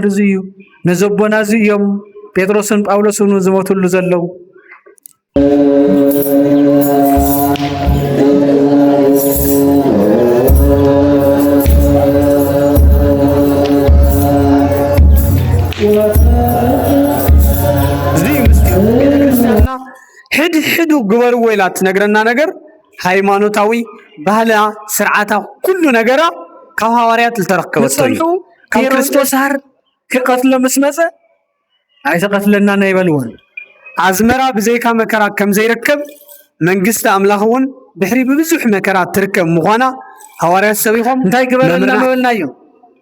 እግዚአብሔር እዚዩ ነዘቦና እዚዮም ጴጥሮስን ጳውሎስን ዝሞቱሉ ዘለው ሕድ ግበሩ ወይላት ነግረና ነገር ሃይማኖታዊ ባህላ ስርዓታ ኩሉ ነገራ ካብ ሐዋርያት ዝተረከበቶ እዩ ካብ ክርስቶስ ሃር ክቀትሎ መስመፀ ኣይተቀትለና ናይበልዎን አዝመራ ብዘይካ መከራ ከም ዘይረከብ መንግስቲ አምላኽ እውን ድሕሪ ብብዙሕ መከራ ትርከብ ምዃና ሐዋርያት ሰቢኾም እንታይ ግበረልና መበልናዮ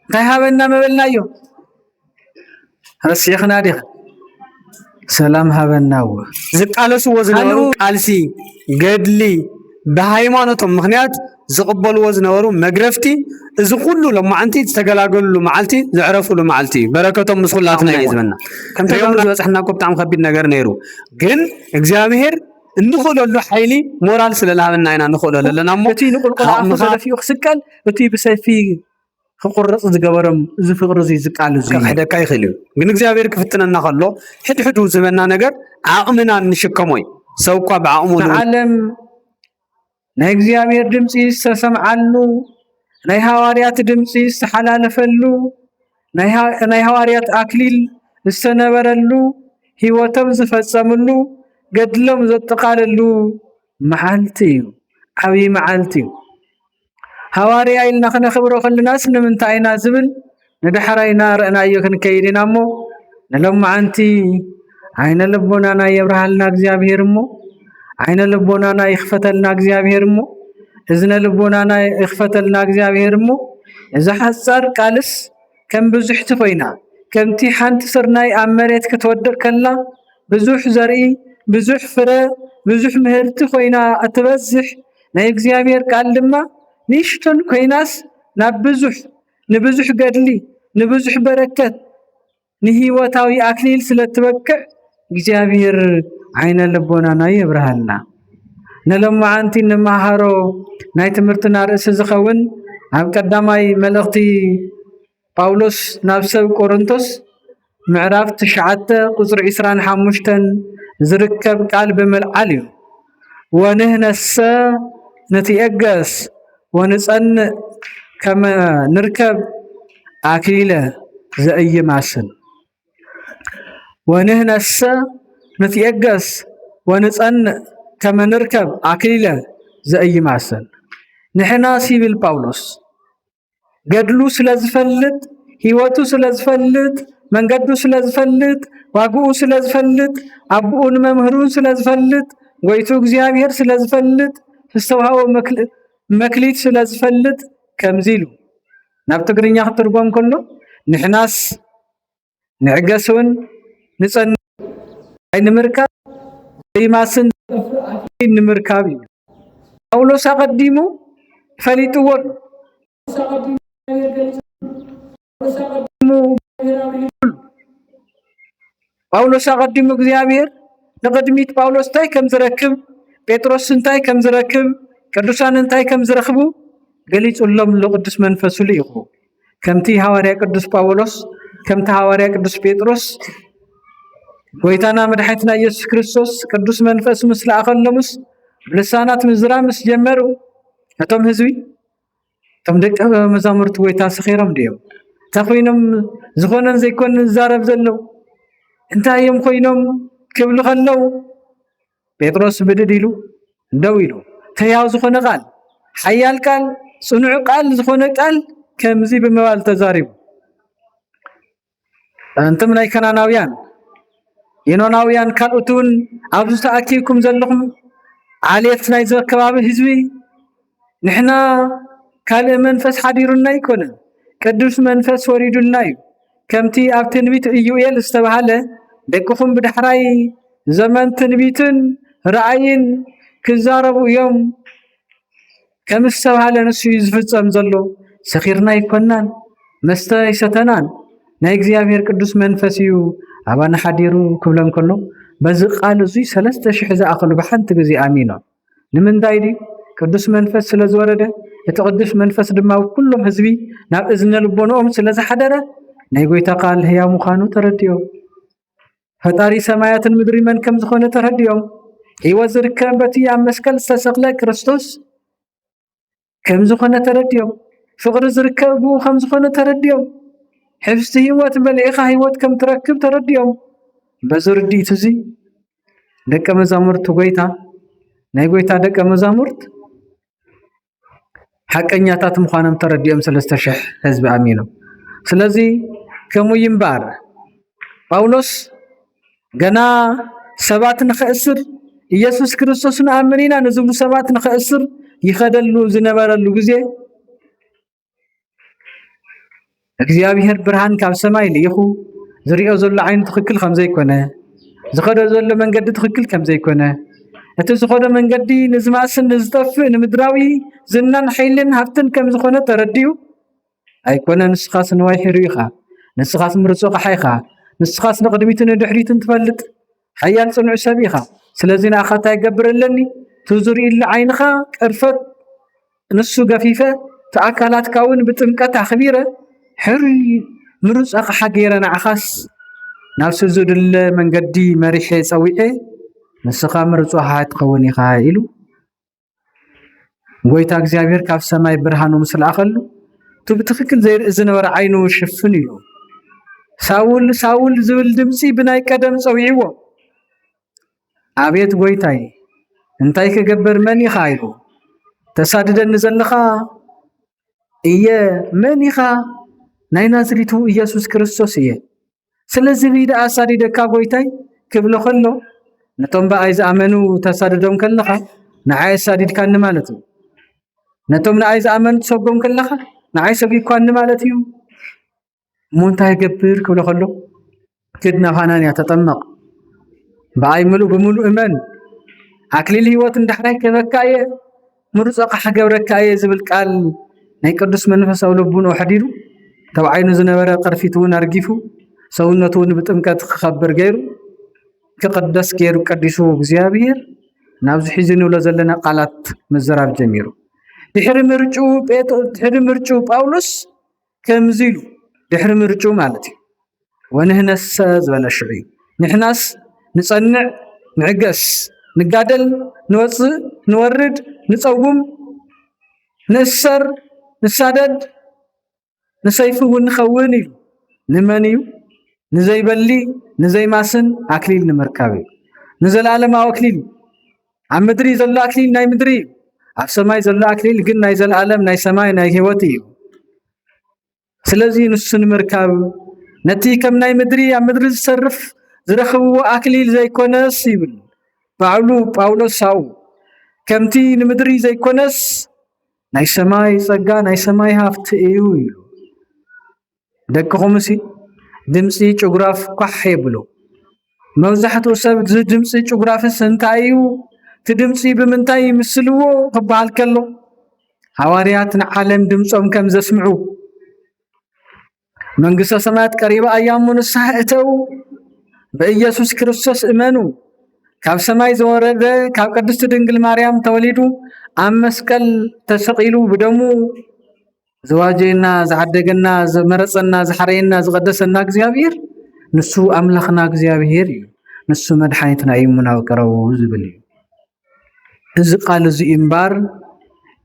እንታይ ሃበና መበልናዮ ረሲኽና ዲኻ ሰላም ሃበናው ዝቃለስዎ ዝነበሩ ቃልሲ ገድሊ በሃይማኖቶም ምክንያት ዝቅበልዎ ዝነበሩ መግረፍቲ እዚ ኩሉ ለማዓንቲ ዝተገላገሉ መዓልቲ ዝዕረፉሉ መዓልቲ በረከቶም ምስኹላትና ይዝበና ከምታ ዝበፅሕና ብጣዕሚ ከቢድ ነገር ነይሩ ግን እግዚአብሔር እንኽእለሉ ሓይሊ ሞራል ስለዝሃበና ኢና ንኽእሎ ዘለና እሞ እቲ ንቁልቁል ዘለፊኡ ክስቀል እቲ ብሰይፊ ክቁረፅ ዝገበሮም እዚ ፍቅሪ እዚ ዝቃል እዚ ከሕደካ ይኽእል እዩ ግን እግዚአብሔር ክፍትነና ከሎ ሕድሕዱ ዝበና ነገር ዓቕምና ንሽከሞ እዩ ሰብ እኳ ብዓቕሙ ዓለም ናይ እግዚአብሔር ድምፂ ዝተሰምዓሉ ናይ ሐዋርያት ድምፂ ዝተሓላለፈሉ ናይ ሐዋርያት አክሊል ዝተነበረሉ ህይወቶም ዝፈጸምሉ ገድሎም ዘጠቃለሉ መዓልቲ እዩ ዓብይ መዓልቲ እዩ ሐዋርያ ኢልና ክነኽብሮ ከለናስ ንምንታይ ኢና ዝብል ንድሕራይና ረእናዮ ክንከይድ ኢና እሞ ንሎማዓንቲ ዓይነ ልቦናና የብርሃልና እግዚአብሔር እሞ ዓይነ ልቦናና ይኽፈተልና እግዚአብሔር እሞ እዝነ ልቦናና ይኽፈተልና እግዚአብሔር እሞ እዚ ሓፃር ቃልስ ከም ብዙሕቲ ኮይና ከምቲ ሓንቲ ስርናይ ኣብ መሬት ክትወድቕ ከላ ብዙሕ ዘርኢ ብዙሕ ፍረ ብዙሕ ምህርቲ ኮይና እትበዝሕ ናይ እግዚአብሔር ቃል ድማ ንሽቶን ኮይናስ ናብ ብዙሕ ንብዙሕ ገድሊ ንብዙሕ በረከት ንህይወታዊ አክሊል ስለትበቅዕ እግዚአብሔር ዓይነ ልቦናና የብርሃልና ነሎማዓንቲ ንመሃሮ ናይ ትምህርትና ርእሲ ዝኸውን ኣብ ቀዳማይ መልእኽቲ ጳውሎስ ናብ ሰብ ቆሮንቶስ ምዕራፍ 9 ቁፅሪ 25 ዝርከብ ቃል ብምልዓል እዩ ወንህነሰ ነትየገስ ونصنع كما نركب أكليله زي ماسن ونهنسا نتيجس ونصنع كما نركب أكليله زي ماسن نحنا سيبل باولوس قدلو سلازفلت هيوتو سلازفلت من قدو سلازفلت واقو سلازفلت أبوون ممهرون سلازفلت ويتو እግዚአብሔር سلازفلت استوهاو مكليت سلازفلت كمزيلو ናብ ትግርኛ ክትርጎም ከሎ ንሕናስ ንዕገስውን ንጸን ንምርካብ ይማስን ንምርካብ ጳውሎስ አቀዲሙ ፈሊጥዎ ጳውሎስ አቀዲሙ እግዚአብሔር ለቀድሚት ጳውሎስ ታይ ከም ዝረክብ ጴጥሮስ እንታይ ከም ዝረክብ ቅዱሳን እንታይ ከም ዝረክቡ ገሊጹሎም ለቅዱስ መንፈሱ ለይኹ ከምቲ ሐዋርያ ቅዱስ ጳውሎስ ከምቲ ሐዋርያ ቅዱስ ጴጥሮስ ጎይታና መድኃኒትና ኢየሱስ ክርስቶስ ቅዱስ መንፈስ ምስለ አኸለሙስ ልሳናት ምዝራምስ ጀመሩ እቶም ህዝቢ እቶም ደቀ መዛሙርት ጎይታ ሰኺሮም ዲዮም ተኾይኖም ዝኾነን ዘይኮነን ዛረብ ዘለው እንታዮም ኮይኖም ክብሉ ከለው ጴጥሮስ ብድድ ኢሉ ደው ኢሉ ተያው ዝኾነ ቃል ሓያል ቃል ጽኑዕ ቃል ዝኾነ ቃል ከምዚ በመባል ተዛሪቡ አንተም ናይ ከናናውያን የኖናውያን ካልኡቱን ኣብዚ ተኣኪብኩም ዘለኹም ዓሌት ናይ ዘከባቢ ህዝቢ ንሕና ካልእ መንፈስ ሓዲሩና ይኮነ ቅዱስ መንፈስ ወሪዱልና እዩ ከምቲ ኣብ ትንቢት ኢዩኤል ዝተባሃለ ደቅኹም ብድሕራይ ዘመን ትንቢትን ራእይን ክዛረቡ እዮም ከም ዝተባሃለ ንሱ ዝፍጸም ዘሎ ሰኺርና ይኮናን መስተ ይሰተናን ናይ እግዚአብሔር ቅዱስ መንፈስ እዩ አባና ሓዲሩ ክብለን ከሎ በዚ ቃል እዚ 3000 ዝኣኸሉ በሓንቲ ግዜ ኣሚኖ ንምንታይ ዲ ቅዱስ መንፈስ ስለዝወረደ እቲ ቅዱስ መንፈስ ድማ ኩሎም ህዝቢ ናብ እዝነ ልቦኖም ስለዝሓደረ ናይ ጎይታ ቃል ህያው ምዃኑ ተረድዮም ፈጣሪ ሰማያትን ምድሪ መን ከም ዝኾነ ተረድዮም ህይወት ዝርከብ በቲ ኣብ መስቀል ዝተሰቕለ ክርስቶስ ከም ዝኾነ ተረድዮም ፍቕሪ ዝርከብ ብኡ ከም ዝኾነ ተረድዮም ሕፍስቲ ህይወት በልዒኻ ህይወት ከም ትረክብ ተረድዮም በዚ ርድኢት እዚ ደቀ መዛሙርት ጎይታ ናይ ጎይታ ደቀ መዛሙርት ሓቀኛታት ምዃኖም ተረድዮም 3000 ህዝቢ ኣሚኖም ስለዚ ከምኡ ይምባር ጳውሎስ ገና ሰባት ንኽእስር ኢየሱስ ክርስቶስ ንኣምን ኢና ንዝብሉ ሰባት ንኽእስር ይኸደሉ ዝነበረሉ ግዜ እግዚአብሔር ብርሃን ካብ ሰማይ ልኢኹ ዝሪኦ ዘሎ ዓይኑ ትኽክል ከም ዘይኮነ ዝኸዶ ዘሎ መንገዲ ትኽክል ከም ዘይኮነ እቲ ዝኸዶ መንገዲ ንዝማስን ንዝጠፍእ ንምድራዊ ዝናን ሓይልን ሃብትን ከም ዝኾነ ተረድዩ ኣይኮነ ንስኻስ ንዋይ ሒሩ ኢኻ ንስኻስ ምርፆ ቕሓ ኢኻ ንስኻስ ንቕድሚትን ንድሕሪትን ትፈልጥ ሓያል ጽኑዕ ሰብ ኢኻ ስለዚ ንኣኻ እንታይ ይገብረለኒ ትዝሪኢሉ ዓይንኻ ቅርፈት ንሱ ገፊፈ ተኣካላትካ እውን ብጥምቀት ኣኽቢረ ሕሩይ ምሩፅ ኣቕሓ ገይረ ንዓኻስ ናብ ዝድለ መንገዲ መሪሐ ፀዊዐ ንስኻ ምርፁ ትኸውን ኢኻ ኢሉ ጎይታ እግዚአብሔር ካብ ሰማይ ብርሃኑ ምስ ለኣኸሉ እቲ ብትኽክል ዘይርኢ ዝነበረ ዓይኑ ሽፍን ኢሉ ሳውል ሳውል ዝብል ድምፂ ብናይ ቀደም ፀዊዕዎ ኣቤት ጎይታይ እንታይ ክገብር መን ኢኻ ኢሉ ተሳድደኒ ዘለኻ እየ መን ኢኻ ናይ ናዝሬቱ ኢየሱስ ክርስቶስ እየ ስለዚ ቢዳ ኣሳዲደካ ጎይታይ ክብሎ ከሎ ነቶም ብኣይ ዝኣመኑ ተሳድዶም ከለኻ ንዓይ ኣሳዲድካኒ ማለት እዩ ነቶም ንኣይ ዝኣመኑ ትሰጎም ከለኻ ንዓይ ሰጊድኳኒ ማለት እዩ እሞ እንታይ ይገብር ክብሎ ከሎ ክድ ናብ ሃናንያ ተጠመቕ ብኣይ ምሉእ ብምሉእ እመን ኣክሊል ህይወት እንዳሕራይ ከበካ እየ ምሩፅ ኣቕሓ ገብረካ እየ ዝብል ቃል ናይ ቅዱስ መንፈስ ኣብ ልቡን ወሕዲሩ ካብ ዓይኑ ዝነበረ ቅርፊት እውን ኣርጊፉ ሰውነቱ እውን ብጥምቀት ክኸብር ገይሩ ክቅደስ ገይሩ ቀዲሱ እግዚአብሔር ናብዚ ሒዙ ንብሎ ዘለና ቃላት ምዝራብ ጀሚሩ ድሕሪ ምርጩ ጳውሎስ ከምዚ ኢሉ ድሕሪ ምርጩ ማለት እዩ ወንህነሰ ዝበለ ሽዑ እዩ ንሕናስ ንጸንዕ ንዕገስ ንጋደል ንወፅእ ንወርድ ንፀውም ንእሰር ንሳደድ ንሰይፉ እውን ንኸውን ኢሉ ንመን እዩ ንዘይበሊ ንዘይማስን ኣክሊል ንምርካብ እዩ ንዘለኣለማዊ ኣክሊል ኣብ ምድሪ ዘሎ ኣክሊል ናይ ምድሪ እዩ ኣብ ሰማይ ዘሎ ኣክሊል ግን ናይ ዘለኣለም ናይ ሰማይ ናይ ህይወት እዩ ስለዚ ንሱ ንምርካብ ነቲ ከም ናይ ምድሪ ኣብ ምድሪ ዝሰርፍ ዝረኽብዎ ኣክሊል ዘይኮነስ ይብል ባዕሉ ጳውሎስ ሳው ከምቲ ንምድሪ ዘይኮነስ ናይ ሰማይ ጸጋ ናይ ሰማይ ሃፍቲ እዩ ኢሉ ደቅኹምሲ ድምፂ ጭጉራፍ ኳሕ የብሉ መብዛሕትኡ ሰብ ድምፂ ጭጉራፍስ እንታይ እዩ እቲ ድምፂ ብምንታይ ይምስልዎ ክበሃል ከሎ ሃዋርያት ንዓለም ድምፆም ከም ዘስምዑ መንግስተ ሰማያት ቀሪባ እያሙ ንስሐ እተው በኢየሱስ ክርስቶስ እመኑ ካብ ሰማይ ዝወረደ ካብ ቅድስቲ ድንግል ማርያም ተወሊዱ ኣብ መስቀል ተሰቂሉ ብደሙ ዝዋጀና ዝዓደገና ዝመረፀና ዝሓረየና ዝቀደሰና እግዚአብሔር ንሱ ኣምላኽና እግዚአብሔር እዩ ንሱ መድሓኒትና እዩ ምናው ቀረቡ ዝብል እዩ እዚ ቃል እዚ እምባር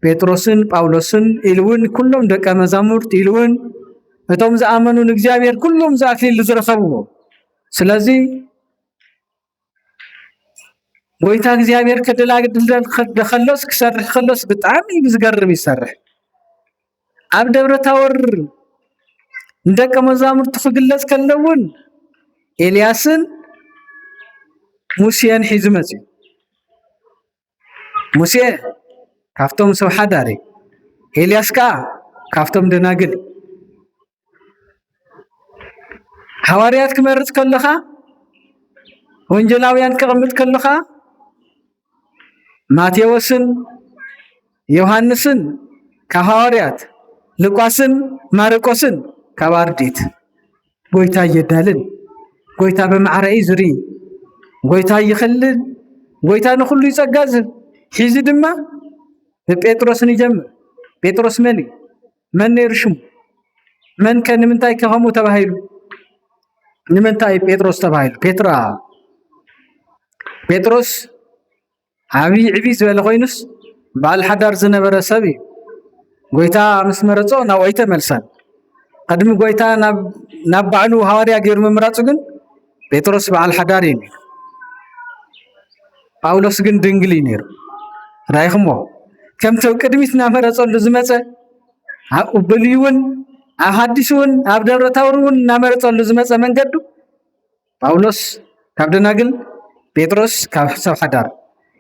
ጴጥሮስን ጳውሎስን ኢሉውን ኩሎም ደቀ መዛሙርት ኢሉውን እቶም ዝኣመኑ ንእግዚአብሔር ኩሎም ዝኣክሊል ዝረኸብዎ ስለዚ ጎይታ እግዚአብሔር ከደላግል ከሎስ ክሰርሕ ከሎስ ብጣዕሚ ብዝገርም ይሰርሕ ኣብ ደብረ ታቦር ደቀ መዛሙርት ክግለጽ ከለውን ኤልያስን ሙሴን ሒዙ መፅኡ ሙሴ ካብቶም ሰብ ሓዳሪ ኤልያስ ከዓ ካብቶም ደናግል ሐዋርያት ክመርጽ ከለኻ ወንጀላውያን ክቕምጥ ከለኻ ማቴዎስን ዮሐንስን ካብ ሐዋርያት ሉቃስን ማርቆስን ካብ ኣርዲት ጎይታ የዳልን ጎይታ በማዕረኢ ዝሪ ጎይታ ይኽልን ጎይታ ንኹሉ ይጸጋዝ ሒዚ ድማ በጴጥሮስን ይጀምር ጴጥሮስ መን ነይሩ ሽሙ من كان نمنتاي كهمو تباهيلو نمنتاي بيتروس تباهيلو بيتروس عبي زبل خوينس بعل حدار زنبره سبي ጎይታ ምስ መረጾ ናብ ወይተ መልሰን ቀድሚ ጎይታ ናብ ባዕሉ ሐዋርያ ገይሩ ምምራጹ ግን ጴጥሮስ በዓል ሓዳር እዩ ጳውሎስ ግን ድንግል እዩ ነይሩ ራይኽሞ ከምቲ ቅድሚት ናመረጸሉ ዝመጸ ኣብ ብሉይውን ኣብ ሓዲስውን ኣብ ደብረ ታቦርን ናመረጸሉ ዝመጸ መንገዱ ጳውሎስ ካብ ደናግል ጴጥሮስ ካብ ሰብ ሓዳር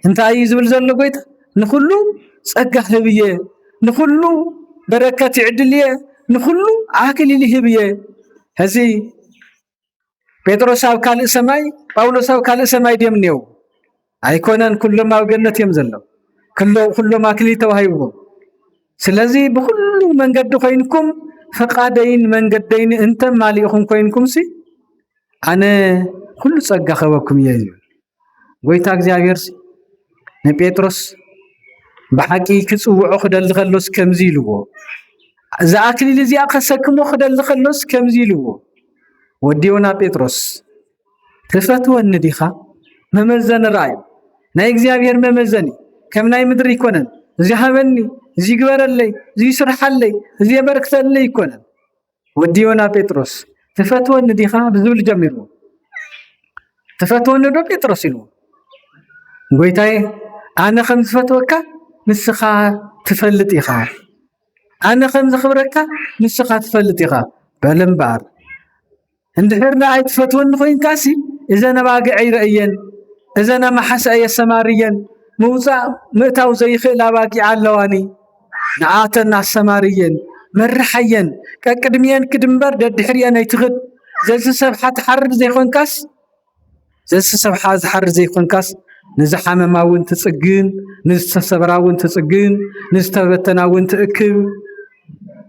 እንታይ እዩ ዝብል ዘሎ ጎይታ ንኹሉ ጸጋ ህብየ ንኹሉ በረከት ይዕድልየ ንኹሉ ኣክሊል ይህብየ ህዚ ጴጥሮስ ኣብ ካልእ ሰማይ ጳውሎስ ኣብ ካልእ ሰማይ ድዮም ነው ኣይኮነን ኩሎም ኣብ ገነት እዮም ዘሎ ኩሎም ኣክሊል ተዋሂብዎም ስለዚ ብኩሉ መንገዲ ኮይንኩም ፈቃደይን መንገደይን እንተ ማሊእኹም ኮይንኩም ሲ ኣነ ኩሉ ጸጋ ኸበኩም እየ ዝብል ጎይታ እግዚአብሔር ንጴጥሮስ بحقي كصوعو خدل خلوس كمزيلو اذا اكليل زي اخسكمو خدل خلوس كمزيلو وديونا بطرس تفتو النديخا ممزن راي ناي اغزابير ممزني كم ناي مدر يكونن زي حبني زي غبرلي زي سرحلي زي بركتلي يكونن وديونا بطرس تفتو النديخا بزول جميرو تفتو الندو بطرس يلو غويتاي انا خمس فتوكا نسخة تفلت إخا أنا خمس خبرك نسخة تفلت إخا بلنبار عند هرنا عيد فتوى نخوين كاسي إذا أنا باقي عيرئيا إذا أنا محس أي سماريا موزع مئتاو زي خيلا باقي علواني نعاتنا السماريا مرحيا كاكدميان كدنبر دحريا يتغد زي سبحة تحرر زي خون كاس زي سبحة تحرر زي خون كاس نزحام ماون تسجين نستسبراون تسجين نستبتناون تأكل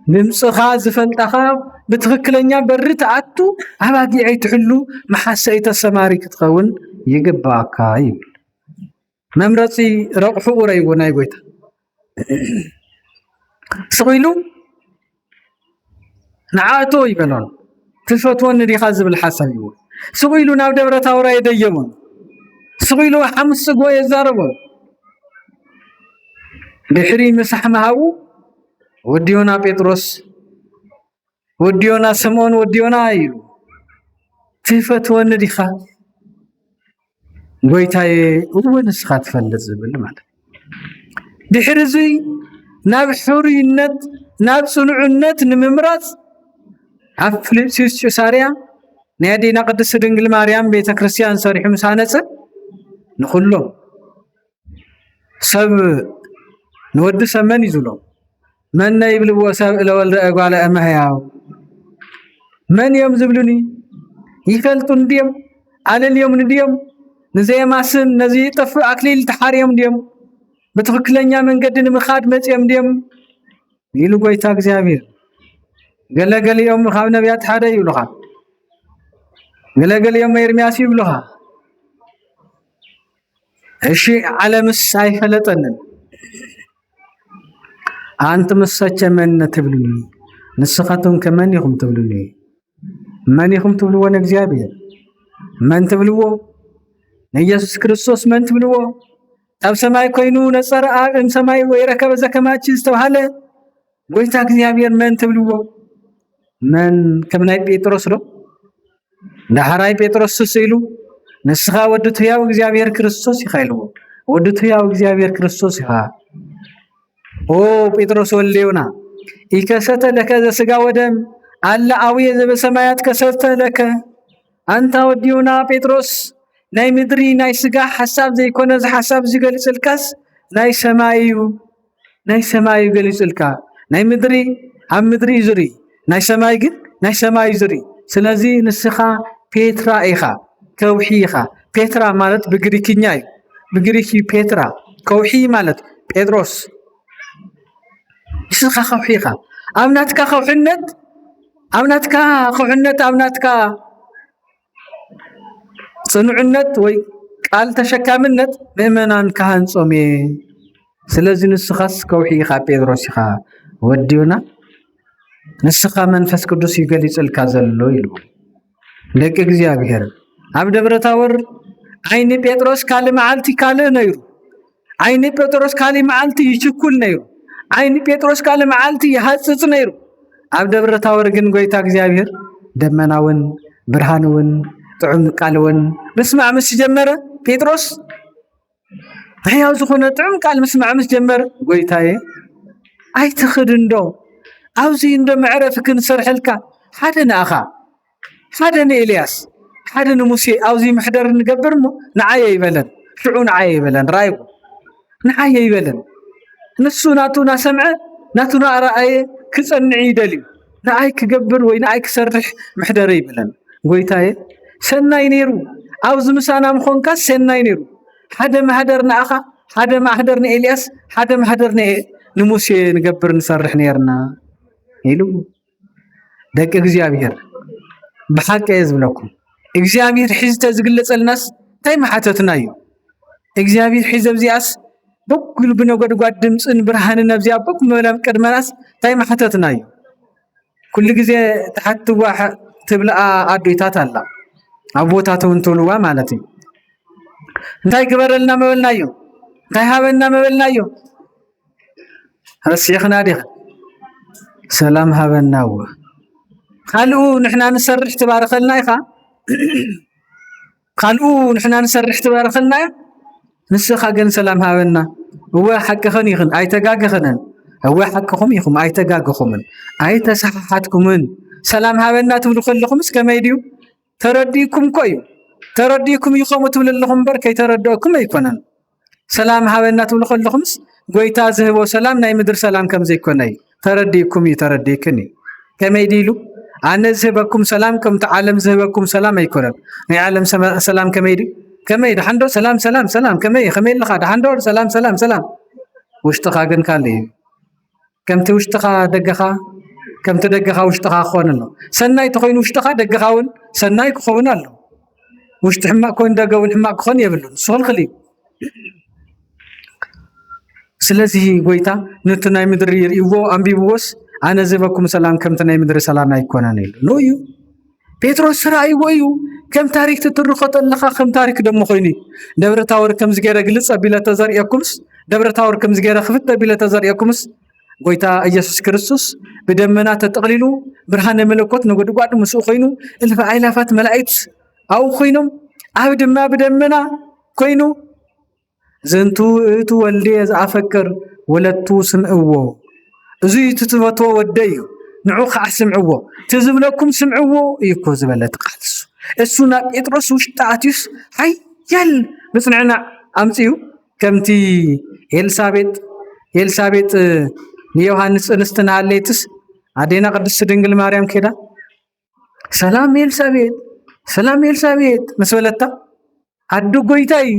نمسخا زفلتخا بتغكلنيا برت عتو عباقي عي تحلو محسيت السماري كتخون يقباكاي ممرتي روحو قريبونا يقويتا سغيلو نعاتو يبنون تفتوان ريخا زبل الحسن يقول سغيلو ناو دبرة تاورا يديمون سغيلو حمس سقوى يزاربو بحري مسح مهاو وديونا بيتروس وديونا سمون وديونا ايلو تفتوى نديخا قويتاي هو نسخات فلت زبل مالا بحرزي ناب حورينت ناب صنعنت نممرات عف فليبسيوس ساريا نادينا قدس دنجل مريم بيت كريستيان صريح مسانص نخلو سب نود سمن يزلو من يبلو وسب لولد قال امهياو من يوم زبلني يفلطن ديم على اليوم نديم نزي ماسن نزي طف اكليل تحاريم ديم بتخكلنيا منقد مخاد مصيم ديم يلو قويتا እግዚአብሔር ገለገለ يوم خاب نبيات حدا يبلوها ገለገለ يوم ኤርሚያስ ይብሉها እሺ ዓለምስ አይፈለጠንን አንተ መሰቸመን ተብሉኒ ንስኻቱም ከመን ይኹም ተብሉኒ ማን ይኹም ተብሉዎ እግዚአብሔር ማን ተብሉዎ ኢየሱስ ክርስቶስ ማን ተብሉዎ ኣብ ሰማይ ኮይኑ ነጸረ አብ ሰማይ ወይረከበ ዘከማች ዝተባሃለ ጎይታ እግዚአብሔር ማን ተብሉዎ ማን ከመናይ ጴጥሮስ ነው ዳህራይ ጴጥሮስ ሲሉ ንስኻ ወድቱ ያው እግዚአብሔር ክርስቶስ ይኸይልዎ ወድቱ ያው እግዚአብሔር ክርስቶስ ይኻ ኦ ጴጥሮስ ወልዮና ይከሰተ ለከ ዘሥጋ ወደም አለ አውየ ዘበሰማያት ከሰተ ለከ አንተ ወዲዮና ጴጥሮስ ናይ ምድሪ ናይ ሥጋ ሐሳብ ዘይኮነ ሐሳብ ዝገልጽልካስ ናይ ሰማዩ ገልጽልካ ናይ ምድሪ ኣብ ምድሪ ዙሪ ናይ ሰማይ ግን ናይ ሰማይ ዙሪ ስለዚህ ንስኻ ፔትራ ኢኻ ከውሒ ኢኻ ፔትራ ማለት በግሪክኛ እዩ በግሪክ ፔትራ ከውሒ ማለት ጴጥሮስ ንስኻ ከውሒ ኢኻ ኣብናትካ ከውሕነት ኣብናትካ ጽኑዕነት ወይ ቃል ተሸካምነት ምእመናን ካህንጾም ስለዚህ ንስኻስ ከውሒ ኢኻ ጴጥሮስ ኢኻ ወዲዮና ንስኻ መንፈስ ቅዱስ ይገልጽልካ ዘሎ ኢሉ ደቂ እግዚአብሔር ኣብ ደብረ ታቦር ዓይኒ ጴጥሮስ ካሊ መዓልቲ ካልእ ነይሩ ዓይኒ ጴጥሮስ ካሊ መዓልቲ ይችኩል ነይሩ ዓይኒ ጴጥሮስ ካሊ መዓልቲ ይሃጽጽ ነይሩ ኣብ ደብረ ታቦር ግን ጎይታ እግዚአብሔር ደመናውን ብርሃንውን ጥዑም ቃልውን ምስማዕ ምስ ጀመረ ጴጥሮስ ሕያው ዝኾነ ጥዑም ቃል ምስማዕ ምስ ጀመረ ጎይታዬ ኣይትኽድ እንዶ ኣብዚ እንዶ መዕረፍ ክንሰርሐልካ ሓደ ንኣኻ ሓደ ንኤልያስ ሓደ ንሙሴ ኣብዚ ምሕደር ንገብር እሞ ንዓየ ይበለን ሽዑ ንዓየ ይበለን ራይቡ ንዓየ ይበለን ንሱ ናቱና ሰምዐ ናቱና ረአየ ክጸንዕ ይደልዩ ንኣይ ክገብር ወይ ንኣይ ክሰርሕ ምሕደረ ይበለን ጎይታዬ ሰናይ ነይሩ ኣብዚ ምሳና ምኾንካ ሰናይ ነይሩ ሓደ ማህደር ንኣኻ ሓደ ማህደር ንኤልያስ ሓደ ማህደር ንሙሴ ንገብር ንሰርሕ ነርና ኢሉ ደቂ እግዚአብሔር ብሓቂ ዝብለኩም እግዚአብሔር ሒዝተ ዝግለጸልናስ እንታይ ማሓተትና እዩ እግዚአብሔር ሒዘ ብዚኣስ በኩል ብነጎድጓድ ድምፅን ብርሃንን ኣብዚኣ በኩል መብላም ቅድመናስ እንታይ ማሓተትና እዩ ኩሉ ግዜ ተሓትዋ ትብልኣ ኣዶይታት ኣላ ኣብ ቦታቱ እንትብልዋ ማለት እዩ እንታይ ግበረልና መበልናዮ እንታይ ሃበና መበልናዮ ረሲኽና ዲኻ ሰላም ሃበናዎ ካልኡ ንሕና ንሰርሕ ትባረኸልና ኢኻ ካልኡ ንሕና ንሰርሕ ትባረኸልና ንስኻ ግን ሰላም ሃበና እወ ሓቅኸን ይኽን ኣይተጋግኸነን እወ ሓቅኹም ኢኹም ኣይተጋግኹምን ኣይተሰሓሓትኩምን ሰላም ሃበና ትብሉ ከለኹምስ ከመይ ድዩ ተረዲእኩም ኮ እዩ ተረዲእኩም ኢኹም ትብሉ ኣለኹም እምበር ከይተረድአኩም ኣይኮነን ሰላም ሃበና ትብሉ ከለኹምስ ጎይታ ዝህቦ ሰላም ናይ ምድር ሰላም ከም ዘይኮነ እዩ ተረዲእኩም እዩ ተረዲእክን እዩ ከመይ ድኢሉ ኣነ ዝህበኩም ሰላም ከምቲ ዓለም ዝህበኩም ሰላም ኣይኮነን ናይ ዓለም ሰላም ከመይ ድዩ ከመይ ድሓንዶ ሰላም ሰላም ሰላም ከመይ ለኻ ድሓንዶ ሰላም ሰላም ሰላም ውሽጥኻ ግን ካልእ እዩ ከምቲ ውሽጥኻ ደገኻ ከምቲ ደገኻ ውሽጥኻ ክኾን ኣሎ ሰናይ ተኾይኑ ውሽጥኻ ደገኻ እውን ሰናይ ክኸውን ኣሎ ውሽጢ ሕማቅ ኮይኑ ደገ እውን ሕማቅ ክኾን የብሉን ንሱ ክልክል እዩ ስለዚ ጎይታ ነቲ ናይ ምድሪ ይርእይዎ ኣንቢብዎስ ኣነ ዝህበኩም ሰላም ከምቲ ናይ ምድሪ ሰላም ኣይኮነን ኢሉ ኖ እዩ ጴጥሮስ ረኣይዎ እዩ ከም ታሪክ ትትርኾ ተለኻ ከም ታሪክ ደሞ ኮይኑ ደብረ ታቦር ከም ዝገይረ ግልጽ ኣቢለ ተዘርእየኩምስ ደብረ ታቦር ከም ዝገይረ ክፍት ኣቢለ ተዘርእየኩምስ ጎይታ ኢየሱስ ክርስቶስ ብደመና ተጠቕሊሉ ብርሃነ መለኮት ነጎድጓድ ምስኡ ኮይኑ እልፍ ኣእላፋት መላእክት ኣብኡ ኮይኖም ኣብ ድማ ብደመና ኮይኑ ዘንቱ እቱ ወልድየ ዝኣፈቅር ወለቱ ስምዕዎ እዙይ ትትፈትዎ ወደ እዩ ንዑ ከዓ ስምዕዎ ትዝብለኩም ስምዕዎ እዩ እኮ ዝበለት ቃል እሱ ናብ ጴጥሮስ ውሽጢ ኣትዩስ ሓያል ምጽንዕና ኣምፅኡ ከምቲ ኤልሳቤጥ ንዮሃንስ እንስት ናሃለይትስ ኣዴና ቅድስቲ ድንግል ማርያም ኬዳ ሰላም ኤልሳቤጥ ምስ በለታ ኣዶ ጎይታይ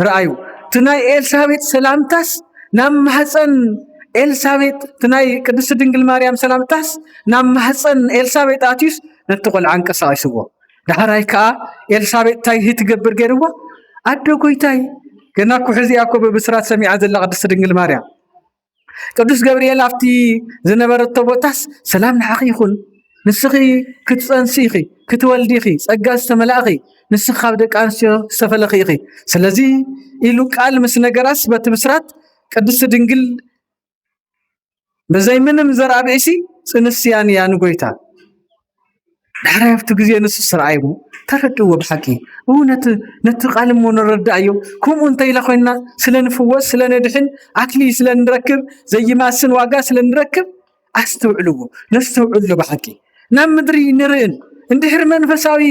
ረኣዩ ትናይ ኤልሳቤጥ ሰላምታስ ናብ ማህፀን ኤልሳቤጥ ትናይ ቅድስቲ ድንግል ማርያም ሰላምታስ ናብ ማህፀን ኤልሳቤጥ ኣትዩስ ነቲ ቆልዓ አንቀሳቂስዎ ዳሕራይ ከዓ ኤልሳቤጥ ታይ ትገብር ገይርዋ ኣዶ ጎይታይ ገና ኩሕዚኣ እኮ ብብስራት ሰሚዓ ዘላ ቅድስቲ ድንግል ማርያም ቅዱስ ገብርኤል ኣብቲ ዝነበረቶ ቦታስ ሰላም ንዓኺ ይኹን ንስኺ ክትፀንሲ ኢኺ ክትወልዲ ኢኺ ጸጋ ዝተመላእኺ ንስኻ ኣብ ደቂ ኣንስትዮ ዝተፈለኺ ኢኺ ስለዚ ኢሉ ቃል ምስ ነገራስ በቲ ብስራት ቅድስቲ ድንግል በዘይ ምንም ዘርአ ብእሲ ጽንስያን እያ ንጎይታ ዳሕራይ ኣብቲ ግዜ ንሱ ስርዓይዎ ተረድእዎ ብሓቂ ነቲ ቃል እሞ ንረዳእዮ ከምኡ እንተኢላ ኮይንና ስለንፍወስ ስለንድሕን ኣክሊል ስለንረክብ ዘይማስን ዋጋ ስለንረክብ ኣስተውዕልዎ ነስተውዕሎ ብሓቂ ናብ ምድሪ ንርእን እንድሕር መንፈሳዊ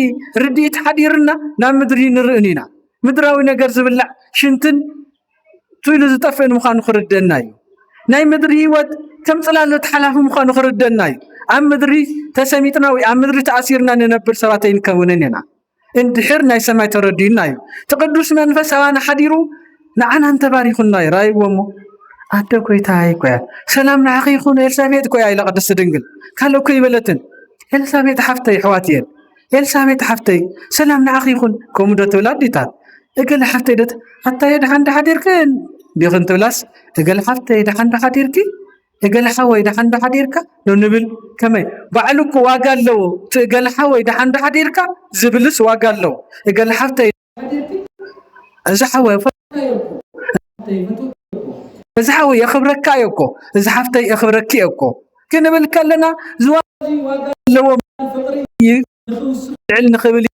ርድኢት ሓዲርና ናብ ምድሪ ንርእን ኢና ምድራዊ ነገር ዝብላዕ ሽንትን ትኢሉ ዝጠፍእን ምዃኑ ክርደአና እዩ ናይ ምድሪ ህይወት ከም ጽላሎት ሓላፊ ምዃኑ ክርደአና እዩ ኣብ ምድሪ ተሰሚጥና ወይ ኣብ ምድሪ ተኣሲርና ንነብር ሰባት ኣይንከውንን ኢና እንድሕር ናይ ሰማይ ተረዲኡና እዩ ትቅዱስ መንፈስ ኣባና ሓዲሩ ንዓና እንተባሪኹና እዩ ራእይዎ እሞ ኣደ ጎይታይ ኮያ ሰላም ንዓኺ ይኹን ኤልሳቤጥ ኮያ ኢላ ቅድስቲ ድንግል ካልእ እኮ ይበለትን ኤልሳቤጥ ሓፍተይ ኣሕዋት እየን ኤልሳቤጥ ሓፍተይ ሰላም ንዓኺ ይኹን ከምኡ ዶ ትብላ ኣዴታት እገለ ሓፍተይ ዶት ኣታየ ድሓን ሓዲርክን ዲኽን ትብላስ እገለ ሓፍተይ ድሓን ሓዲርኪ እገለሓ ወይ ዳሓን ዳሓዲርካ ንብል ከመይ ባዕሉኩ ዋጋ ኣለዎ እገለሓ ወይ ዳሓን ዳሓዲርካ ዝብልስ ዋጋ ኣለዎ እገለሓፍተይ እዚ ሓወይ እዚ ሓወይ የኽብረካ እኮ እዚ ሓፍተይ የኽብረኪ እኮ ክንብል ከለና ዝዋጋ ኣለዎ ልዕል ንኽብል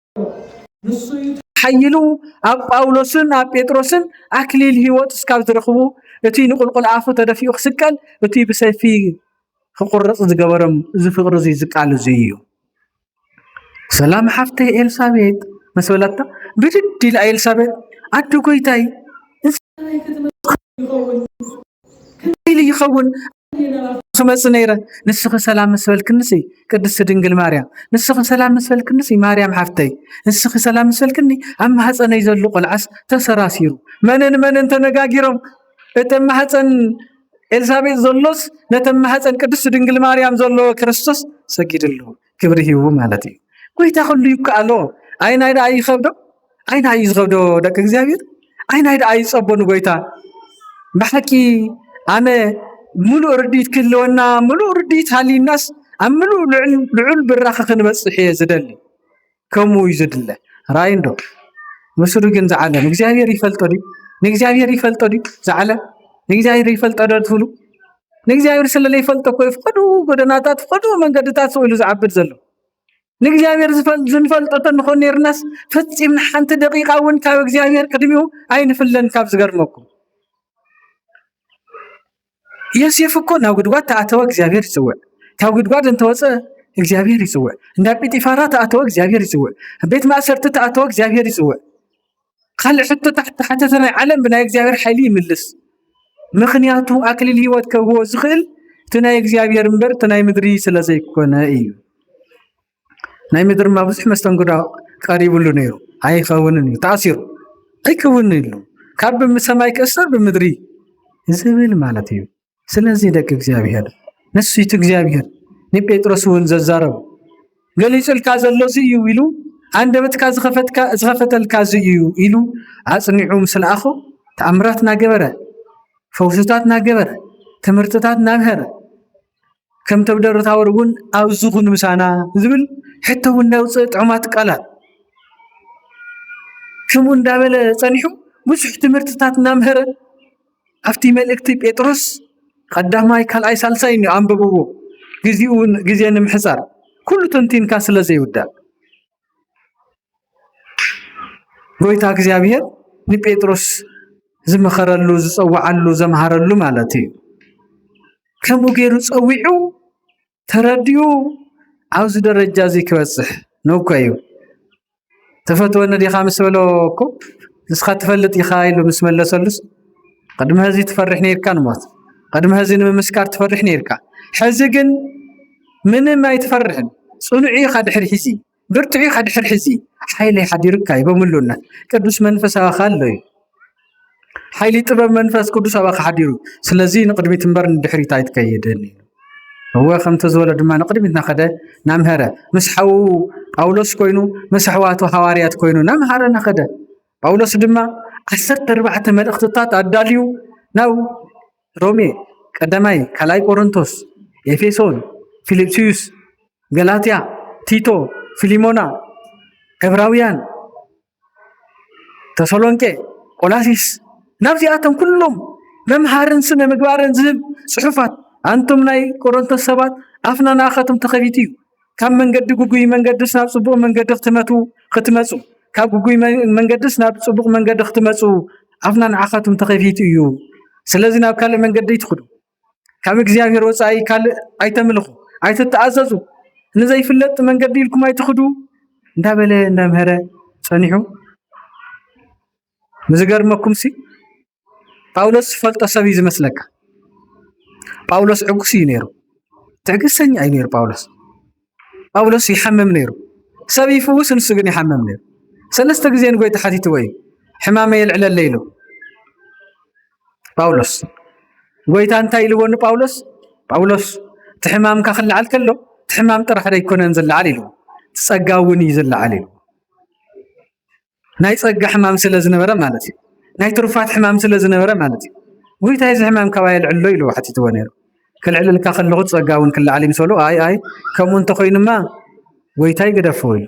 ንሱ ሓይሉ ኣብ ጳውሎስን ኣብ ጴጥሮስን ኣክሊል ሂወት እስካብ ዝረኽቡ እቲ ንቁልቁል ኣፉ ተደፊኡ ክስቀል እቲ ብሰይፊ ክቁረፅ ዝገበሮም እዚ ፍቅሪ እዚ ዝቃል እዚ እዩ ሰላም ሓፍተይ ኤልሳቤጥ መስበለታ ብድድ ኢላ ኤልሳቤጥ ኣዶ ጎይታይ ኢሉ ይኸውን ክመፅ ነይረ ንስኺ ሰላም መስበልክንሲ ቅድስቲ ድንግል ማርያም ንስኺ ሰላም መስበልክንሲ ማርያም ሓፍተይ ንስኺ ሰላም መስበልክኒ ኣብ ማህፀነይ ዘሎ ቆልዓስ ተሰራሲሩ መንን ተነጋጊሮም እተን ማህፀን ኤልሳቤጥ ዘሎስ ነተን ማህፀን ቅድስቲ ድንግል ማርያም ዘሎ ክርስቶስ ሰጊድሉ ክብሪ ሂቡ ማለት እዩ ጎይታ ኩሉ ይከኣሎ ኣይናይ ዳ ይኸብዶ ኣይናይ ዝኸብዶ ደቂ እግዚአብሔር ኣይናይ ዳ ይፀቦኑ ጎይታ ብሓቂ ኣነ ሙሉእ ርዲት ክህልወና ሙሉእ ርዲት ሃሊናስ ኣብ ሙሉእ ልዑል ብራኸ ክንበፅሕ እየ ዝደሊ ከምኡ እዩ ዝድለ ራእይንዶ ምስሉ ግን ዝዓለም እግዚአብሔር ይፈልጦ ድዩ ንእግዚአብሔር ይፈልጦ ድዩ ዝዓለም ንእግዚአብሔር ይፈልጦ ዶ ትብሉ ንእግዚአብሔር ስለለ ይፈልጦ እኮ ይፍቀዱ ጎደናታት ፍቀዱ መንገድታት ሰው ኢሉ ዝዓብድ ዘሎ ንእግዚአብሔር ዝንፈልጦ እንኾን ነርናስ ፈፂምና ሓንቲ ደቂቃ እውን ካብ እግዚአብሔር ቅድሚኡ ኣይንፍለን ካብ ዝገርመኩም ዮሴፍ እኮ ናብ ጉድጓድ ተኣተወ እግዚአብሔር ይፅውዕ ካብ ጉድጓድ እንተወፀ እግዚአብሔር ይፅውዕ እንዳ ጲጢፋራ ተኣተወ እግዚአብሔር ይፅውዕ ቤት ማእሰርቲ ተኣተወ እግዚአብሔር ይፅውዕ ካልእ ሕቶ ታሕተ ናይ ዓለም ብናይ እግዚአብሔር ሓይሊ ይምልስ ምክንያቱ ኣክሊል ሂወት ከብዎ ዝኽእል እቲ ናይ እግዚአብሔር እምበር እቲ ናይ ምድሪ ስለ ዘይኮነ እዩ ናይ ምድሪ ማ ብዙሕ መስተንግዶ ቀሪቡሉ ነይሩ ኣይኸውንን እዩ ተኣሲሩ ኣይከውንን ኢሉ ካብ ብሰማይ ክእሰር ብምድሪ ዝብል ማለት እዩ ስለዚ ደቂ እግዚአብሔር ንሱይቱ እግዚአብሔር ንጴጥሮስ እውን ዘዛረቡ ገሊጹልካ ዘሎ እዚ እዩ ኢሉ አንደበትካ ዝኸፈተልካ እዚ እዩ ኢሉ ኣጽኒዑ ምስለ ኣኹ ተኣምራት ናገበረ ፈውስታት ናገበረ ትምህርትታት ናብሄረ ከም ተብደሩ ታወር እውን ኣብዚ ኩን ምሳና ዝብል ሕቶ እውን ናውፅእ ጥዑማት ቃላት ከምኡ እንዳበለ ጸኒሑ ብዙሕ ትምህርትታት ናምሄረ ኣብቲ መልእክቲ ጴጥሮስ ቀዳማይ ካልኣይ ሳልሳይ እዩ አንብብዎ ጊዜ ንምሕፃር ኩሉ ተንቲንካ ስለ ዘይውዳእ ጎይታ እግዚአብሔር ንጴጥሮስ ዝመኸረሉ ዝፀዋዓሉ ዘምሃረሉ ማለት እዩ ከምኡ ገይሩ ፀዊዑ ተረዲኡ ኣብዚ ደረጃ እዚ ክበፅሕ ነውኮ እዩ ተፈትወነ ዲኻ ምስ በሎ እኮ ንስኻ ትፈልጥ ኢኻ ኢሉ ምስ መለሰሉስ ቅድሚ ህዚ ትፈርሕ ነይርካ ንሞት ቅድሚ ህዚ ንምምስካር ትፈርሕ ነይርካ ሕዚ ግን ምንም ኣይትፈርሕን ፅኑዕ ኢኻ ድሕሪ ሒዚ ብርቱዕ ኢኻ ድሕሪ ሒዚ ሓይለይ ሓዲርካ ይበምሉና ቅዱስ መንፈስ ኣባኻ ኣሎ እዩ ሓይሊ ጥበብ መንፈስ ቅዱስ ኣባኻ ሓዲሩ ስለዚ ንቅድሚት እምበር ንድሕሪት ኣይትከይድን እዩ هو خمت زول دما نقدم ناخده نامهره مسحو باولوس كوينو مسحواتو حواريات كوينو نامهره ناخده باولوس دما 14 ملእክትታት አዳልዩ ነው ሮሜ ቀዳማይ ካላይ ቆሮንቶስ ኤፌሶን ፊልጵስዩስ ገላትያ ቲቶ ፊሊሞና ዕብራውያን ተሰሎንቄ ቆላሲስ ናብዚኣቶም ኩሎም መምሃርን ስነ ምግባርን ዝህብ ጽሑፋት አንቱም ናይ ቆሮንቶስ ሰባት አፍና ናኸቱም ተኸፊት እዩ ካብ መንገዲ ጉጉይ መንገድስ ናብ ጽቡቕ መንገዲ ክትመጹ ካብ ጉጉይ መንገድስ ናብ ጽቡቕ መንገዲ ክትመጹ አፍና ናኸቱም ተኸፊት እዩ ስለዚህ ናብ ካለ መንገዲ ይትخዱ ካብ እግዚአብሔር ወጻኢ ካለ አይተምልኹ አይተተአዘዙ ንዘይፍለጥ መንገዲ ኢልኩም አይትخዱ እንዳበለ እንዳምሃረ ጸኒሑ ምዝገርመኩም ሲ ጳውሎስ ፈልጦ ሰብ ይመስለካ ጳውሎስ ዕጉስ እዩ ነይሩ ትዕግስተኛ እዩ ነይሩ ጳውሎስ ይሐመም ነይሩ ሰብ ይፍውስ ንሱ ግን ይሐመም ነይሩ ሰለስተ ግዜ ንጎይታ ሓቲትዎ እዩ ሕማመ የልዕለለ ኢሉ ጳውሎስ ጎይታ እንታይ ኢልዎ ጳውሎስ ትሕማምካ ክልዓል ከሎ ትሕማም ጥራሕ ኣይኮነን ዝለዓል ኢሉ ትጸጋውን እዩ ዝለዓል ኢሉ ናይ ጸጋ ሕማም ስለ ዝነበረ ማለት እዩ ናይ ትሩፋት ሕማም ስለ ዝነበረ ማለት እዩ ጎይታ እዚ ሕማም ካባይ የልዕሎ ኢሉ ሓቲትዎ ነይሩ كالعلل كاخل لغت صقاون كل عليم سولو اي كم انت خوينما ويتاي قدفوي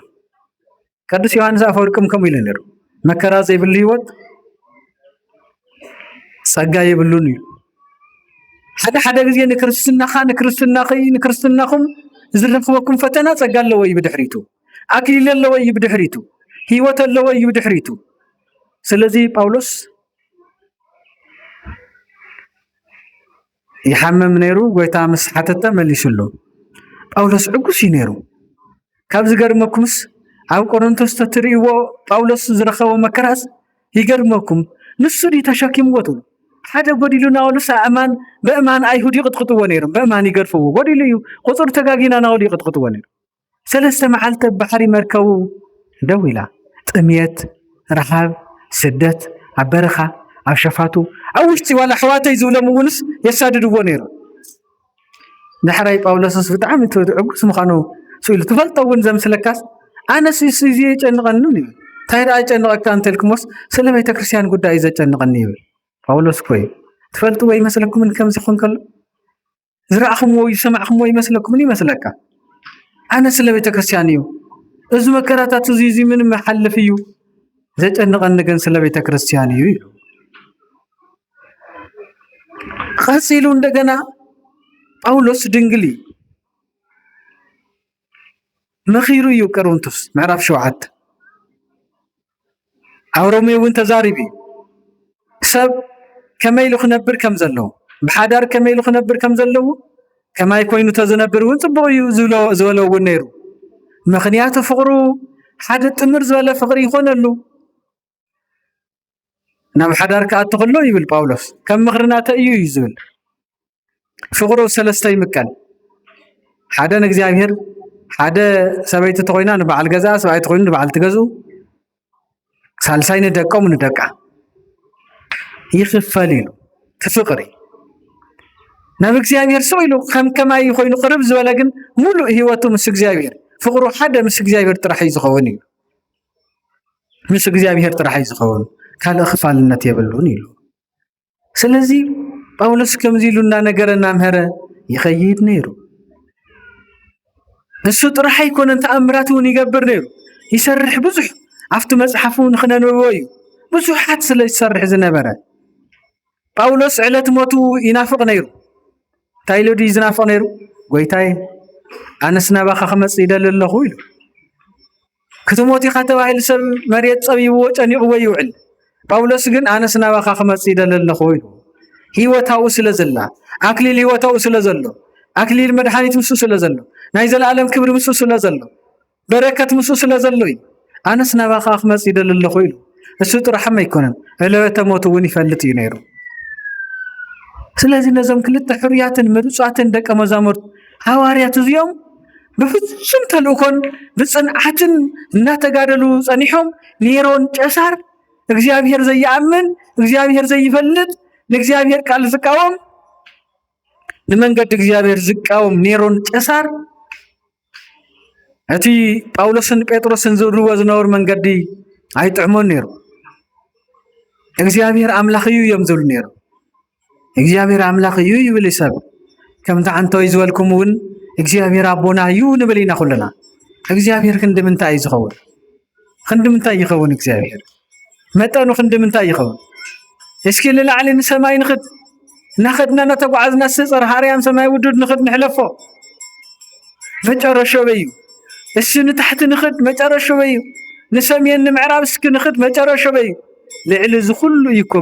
قدس يوحنس افوركم كم يلنر مكرا زي بالهيوت صقا يبلوني حدا غزي نكرستناكم زرفوكم فتنا صقا لوي بدحريتو اكليل لوي بدحريتو هيوت لوي بدحريتو سلازي باولوس يحمم نيرو غويتا مسحتته مليسلو باولوس عقوسي نيرو كاب زغرمكمس او قرنتوس تتريو باولوس زرخو مكراس يغرمكم نسودي تشاكيموتو حدا غديلونا ولس امان بامان ايهودي قطقطو نيرو بامان يغرفو غديلو قصر تغاغينا ناودي قطقطو نيرو سلسته معلت بحري مركو دويلا طميت رحاب سدت عبرخه عشفاتو اوشتي ولا حواتي زولمونس يساددو نيرو نحراي باولوس بتعم تدعقس مخانو سئل تفلطون زمسلكاس انا سيزي يጨንቀኑኒ ታይራ يጨንቀካ አንተልኩምስ ስለ ቤተ ክርስቲያን ጉዳይ ዘጨንቀኒ ይብል ጳውሎስ ኮይ ትፈልጡ ወይ መስለኩም ከም ዝኹን ከሎ ዝራእኹም ወይ ሰማዕኹም ወይ መስለኩም ይመስለካ አነ ስለ ቤተ ክርስቲያን እዩ እዚ መከራታት እዚ ምን መሐለፍ እዩ ዘጨንቀን ግን ስለ ቤተ ክርስቲያን እዩ ይሉ ቀሲሉ እንደገና ጳውሎስ ድንግሊ مخيرو يو كرونتوس معرف شوعت أورومي وانت زاربي سب كما يلو خنبر كم زلو بحادار كما يلو خنبر كم زلو كما يكوينو تزنبر وانت بغيو زولو ونيرو مخنياتو فقرو حادة تمرز ولا فقري يخونلو نام حادار كأتغلو يبل باولوس كم مخرناتا ايو يزول فقرو سلستي مكان حادا نكزيابير حدا سبيت تقوينا نبعل جزاء سبيت تقوينا نبعل تجزو سالسين دقة من دقة يخف فليلو تفقري نبيك زيابير سويلو كما يخوينو قرب زولكن مولو هيواتو مسك زيابير فقرو حدا مسك زيابير ترحي زخوني مسك زيابير ترحي زخون كان أخفال النتي يبلوني له سلزي باولوس كم زيلونا نجرنا مهرة يخيد نيرو نسو طرح يكون انت امراتون يقبر نيرو يسرح بزح عفتو مصحفون خنا نوويو بزح حد سلا يسرح زنبره باولوس علت موتو ينافق نيرو تايلو دي ينافق نيرو غويتاي انسنا باخا خمص يدل الله يلو كتموتي خاتوايل سب مريت صبيبو ጨኒقو يوعل باولوس ግን انسنا باخا خمص يدل الله يلو هيوتاو ስለዘላ አክሊል ህይወታው ስለዘሎ አክሊል መድኃኒት ምሱ ስለዘሎ ናይ ዘላለም ክብር ምሱ ስለዘሎ በረከት ምሱ ስለዘሎ አነስ ናባኻ አኽመጽ ይደልለ ኾይሉ እሱ ጥራሕም አይኮነን እለተ ሞቱ ውን ይፈልጥ ይነሩ ስለዚህ ነዘም ክልተ ሕሩያትን ምሩጻትን ደቀ መዛሙርት ሐዋርያት እዚኦም በፍጹም ተልእኮን በጽንዓትን እናተጋደሉ ጸኒሖም ኔሮን ጨሳር እግዚአብሔር ዘይአምን እግዚአብሔር ዘይፈልጥ ለእግዚአብሔር ቃል ዝቃወም ለመንገድ እግዚአብሔር ዝቃወም ኔሮን ጨሳር እቲ ጳውሎስን ጴጥሮስን ዝሩዎ ዝነበሩ መንገዲ አይጥዕሞን ነይሩ እግዚአብሔር አምላኽ እዩ እዮም ዝብሉ ነይሩ እግዚአብሔር አምላኽ እዩ ይብል ሰብ ከምታ አንተይ ዝወልኩም ውን እግዚአብሔር አቦና እዩ ንብል ኢና ኩለና እግዚአብሔር ክንድምንታይ ዝኸውን ክንድምንታይ ይኸውን እግዚአብሔር መጠኑ ክንድምንታይ ይኸውን እስኪ ለላዕሊ ንሰማይ ንኽድ ناخدنا نتقعزنا السيطر هاريام سماي ودود نخد نحلفه مجرشو بيو السن تحت نخد مجرشو بيو نسمين معراب سك نخد مجرشو بيو لعلز كله يكو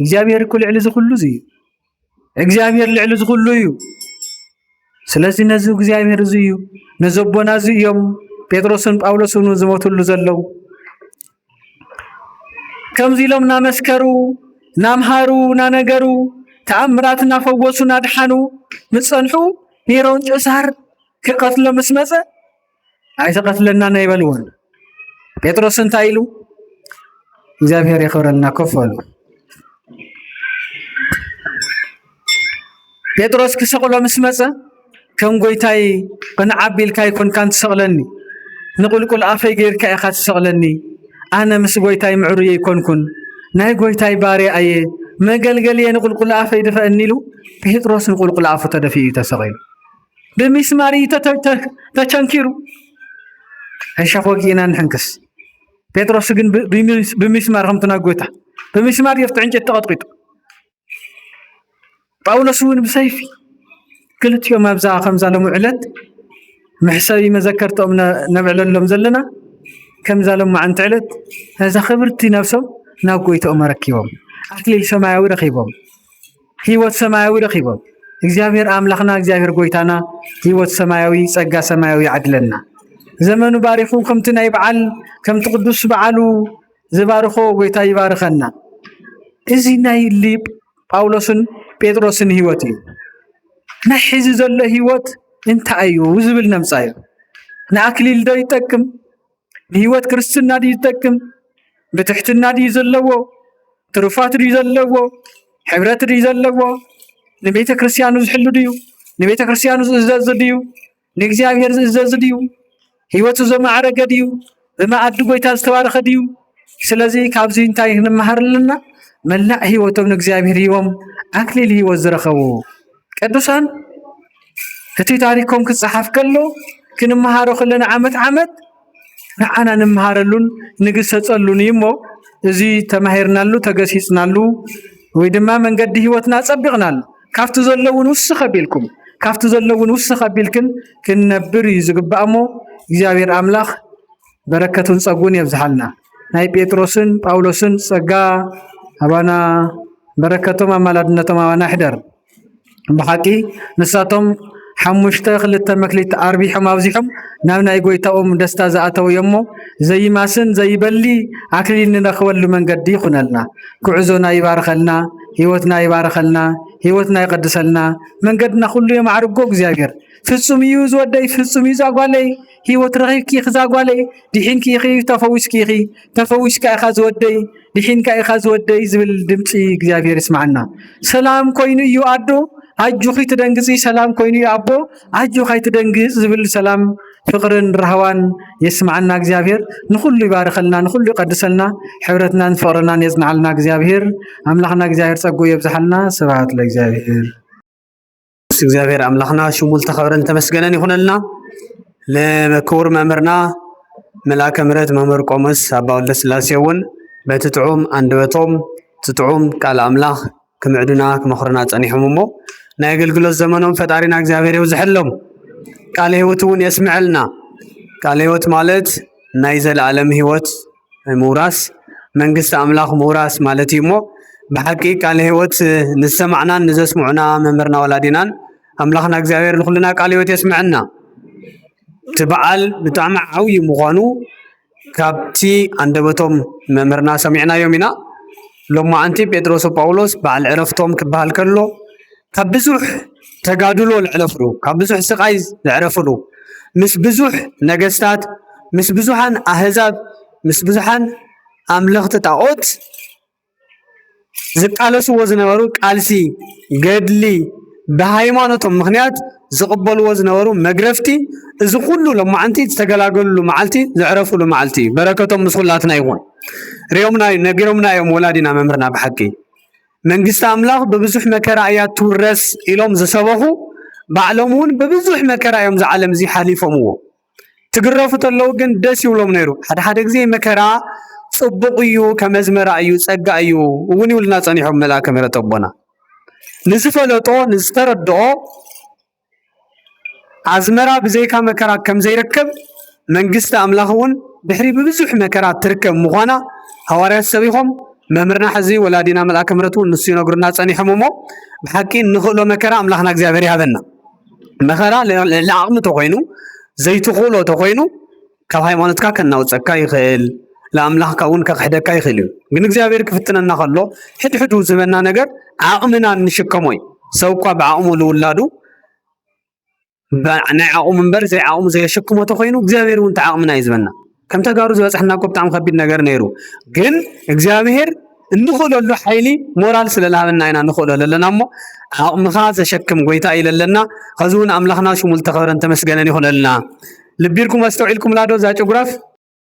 እግዚአብሔር እኮ لعلز كله زي እግዚአብሔር لعلز كله يو ስለዚህ ነዚህ እግዚአብሔር ዝዩ ነዘቦና ዝዮም ጴጥሮስን ጳውሎስን ዝሞቱሉ ዘለው ከምዚሎም ናመስከሩ ናምሃሩ ናነገሩ ተአምራትና ፈወሱና ድሓኑ ምጸንሑ ኔሮን ጨሳር ከቀትሎ መስመጸ አይተቀትለና ነው ይበልውን ጴጥሮስን ታይሉ እግዚአብሔር ይኸረልና ከፈሉ ጴጥሮስ ክሰቅሎ መስመጸ ከም ጎይታይ ቀንዓቢል ካይኮን ካንት ሰቅለኒ ንቁልቁል አፈይ ገይርካ ኢኻ ትሰቅለኒ አነ ምስ ጎይታይ ምዕሩ ይኮንኩን ናይ ጎይታይ ባሪ አየ መገልገል የንቁልቁል አፈ ይደፈኒሉ ጴጥሮስ ንቁልቁል አፉ ተደፊኡ ተሰቂሉ በሚስማር ተቸንኪሩ አይሻኾጊና ንሕንክስ ጴጥሮስ ግን በሚስማር ከምትና ጎይታ በሚስማር የፍት ዕንጨት ተቀጥቂጡ ጳውሎስ እውን ብሰይፊ ክልቲኦም ኣብዛ ከምዛ ለሙዕለት محسبي مذكرتهم نبعل لهم زلنا كم زالهم مع أنت علت هذا خبرتي نفسهم ناقويتهم مركبهم أكليل سماوي رخيبهم هيوت سماوي رخيبهم እግዚአብሔር አምላክና እግዚአብሔር ጎይታና ህይወት ሰማያዊ ጸጋ ሰማያዊ አድለና ዘመኑ ባሪኹም ከምትና ይበዓል ከም ቅዱስ በዓሉ ዝባርኾ ጎይታ ይባርከና እዚ ናይ ሊብ ጳውሎስን ጴጥሮስን ህይወት እዩ ናይ ሕዚ ዘሎ ህይወት እንታይ እዩ ዝብል ነምጻዩ ንአክሊል ዶ ይጠቅም ህይወት ክርስትና ዲ ይጠቅም በትሕትና ዲ ዘለዎ ትሩፋት ዲ ዘለዎ ሕብረት ዲ ዘለዎ ንቤተ ክርስቲያኑ ዝሕሉ ድዩ ንቤተ ክርስቲያኑ ዝእዘዝ ድዩ ንእግዚአብሔር ዝእዘዝ ድዩ ህይወቱ ዘማዕረገ ድዩ በማዕድ ጎይታ ዝተባረኸ ድዩ ስለዚ ካብዚ እንታይ ንመሃርልና መላእ ህይወቶም ንእግዚአብሔር ሂቦም አክሊል ህይወት ዝረኸቡ ቅዱሳን እቲ ታሪኮም ክጽሓፍ ከሎ ክንመሃሮ ከለና ዓመት ንዓና ንመሃረሉን ንግሰጸሉን እሞ እዚ ተማሂርናሉ ተገሲጽናሉ ወይ ድማ መንገዲ ህይወትና ጸቢቕናሉ ካፍቱ ዘለውን ውስኽ ኣቢልኩም ካፍቱ ዘለውን ውስኽ ኣቢልክን ክንነብር እዩ ዝግባእ እሞ እግዚአብሔር አምላኽ በረከቱን ጸጉን የብዝሓልና ናይ ጴጥሮስን ጳውሎስን ጸጋ አባና በረከቶም አማላድነቶም አባና ይሕደር ብሓቂ ንሳቶም ሓሙሽተ ክልተ መክሊት አርቢሖም ኣብዚሖም ናብ ናይ ጎይታኦም ደስታ ዝኣተው እሞ ዘይማስን ዘይበሊ አክሊል ንረኽበሉ መንገዲ ይኹነልና ጉዕዞና ይባርከልና ህይወትና ይባርከልና ህይወትና ይቀድሰልና መንገድና ሁሉ የማዕርጎ እግዚአብሔር ፍጹም እዩ ዝወደይ ፍጹም እዩ ዛጓለይ ህይወት ረኺብኪ ዛጓለይ ዲሒንኪ ኢኺ ተፈዊስኪ ኢኺ ተፈዊስካ ኢኻ ዝወደይ ዲሒንካ ኢኻ ዝወደይ ዝብል ድምፂ እግዚአብሔር ይስማዓና ሰላም ኮይኑ እዩ አዶ አጁኺ ትደንግጺ ሰላም ኮይኑ አቦ አጁኺ ትደንግጽ ዝብል ሰላም ፍቅርን ረህዋን የስማዓና እግዚአብሔር ንኹሉ ይባርከልና ንኹሉ ይቀድሰልና ሕብረትናን ፍቅርናን የጽናዓልና እግዚአብሔር አምላኽና እግዚአብሔር ጸጉ የብዝሓልና ስብሐት ለእግዚአብሔር እግዚአብሔር አምላኽና ሽሙል ተኸብረን ተመስገነን ይኹነልና ለክቡር መምህርና መልአከ ምሕረት መምህር ቆሞስ አባ ወልደ ስላሴ እውን በትጥዑም አንደበቶም ትጥዑም ቃል አምላኽ ክምዕዱና ክመኽሩና ጸኒሖም እሞ ናይ አገልግሎት ዘመኖም ፈጣሪና እግዚአብሔር ይውዝሐሎም ቃል ህይወት እውን የስምዐልና ቃል ህይወት ማለት ናይ ዘለዓለም ህይወት ምውራስ መንግስት አምላኽ ምውራስ ማለት እዩ እሞ ብሓቂ ቃል ህይወት ንሰማዕናን ንዘስምዑና መምህርና ወላዲናን አምላኽና እግዚአብሔር ንኹልና ቃል ህይወት የስምዐና ትበዓል ብጣዕሚ ዓብዪ ምዃኑ ካብቲ አንደበቶም መምህርና ሰሚዕናዮም ኢና ሎማዓንቲ ጴጥሮስ ጳውሎስ በዓል ዕረፍቶም ክበሃል ከሎ ካብ ብዙሕ ተጋድሎ ዝዕረፍሉ ካብ ብዙሕ ስቃይ ዝዕረፍሉ ምስ ብዙሕ ነገስታት ምስ ብዙሓን አህዛብ ምስ ብዙሓን አምለኽቲ ጣዖት ዝቃለስዎ ዝነበሩ ቃልሲ ገድሊ ብሃይማኖቶም ምክንያት ዝቕበልዎ ዝነበሩ መግረፍቲ እዚ ኩሉ ሎማዓንቲ ዝተገላገሉሉ መዓልቲ ዝዕረፍሉ መዓልቲ በረከቶም ምስ ኩላትና ይኹን ነጊሮምና እዮም ወላዲና መምህርና ብሓቂ መንግስቲ አምላኽ በብዙሕ መከራ እያ ትውረስ ኢሎም ዝሰበኹ ባዕሎም እውን በብዙሕ መከራ እዮም ዝዓለም እዚ ሓሊፎምዎ ትግረፉ ተለው ግን ደስ ይብሎም ነይሩ ሓደ ግዜ መከራ ጽቡቕ እዩ ከመዝመራ እዩ ጸጋ እዩ እውን ይብልና ጸኒሖም መልአከ ምሕረት ኣቦና ንዝፈለጦ ንዝተረድኦ አዝመራ ብዘይካ መከራ ከም ዘይረከብ መንግስቲ አምላኽ እውን ድሕሪ በብዙሕ መከራ ትርከብ ምዃና ሐዋርያት ሰቢኾም መምህርና ሕዚ ወላዲና መልአከ ምሕረት ንሱ ይነግሩና ጸኒሖም እሞ ብሓቂ ንኽእሎ መከራ አምላኽና እግዚአብሔር ይሃበና መከራ ለዓቕሚ ተኾይኑ ዘይትኽእሎ ተኾይኑ ካብ ሃይማኖትካ ከናውፀካ ይኽእል ለአምላኽካ እውን ከኽሕደካ ይኽእል እዩ ግን እግዚአብሔር ክፍትነና ከሎ ሕድሕዱ ዝበና ነገር ዓቕምና ንሽከሞ እዩ ሰብ እኳ ብዓቕሙ ዝውላዱ ናይ ዓቕሙ እምበር ዘይዓቕሙ ዘየሸክሞ ተኾይኑ እግዚአብሔር እውን ተዓቕምና እዩ ዝበና ከም ተጋሩ ዝበፅሕና እኮ ብጣዕሚ ከቢድ ነገር ነይሩ ግን እግዚአብሔር እንኽእለሉ ሓይሊ ሞራል ስለዝሃበና ኢና ንኽእሎ ዘለና እሞ ዓቕምኻ ዘሸክም ጎይታ እዩ ለለና ከዚ እውን አምላኽና ሽሙል ተኸብረን ተመስገነን ይኹነልና ልቢልኩም አስተውዒልኩም ላዶ እዛ ጭጉራፍ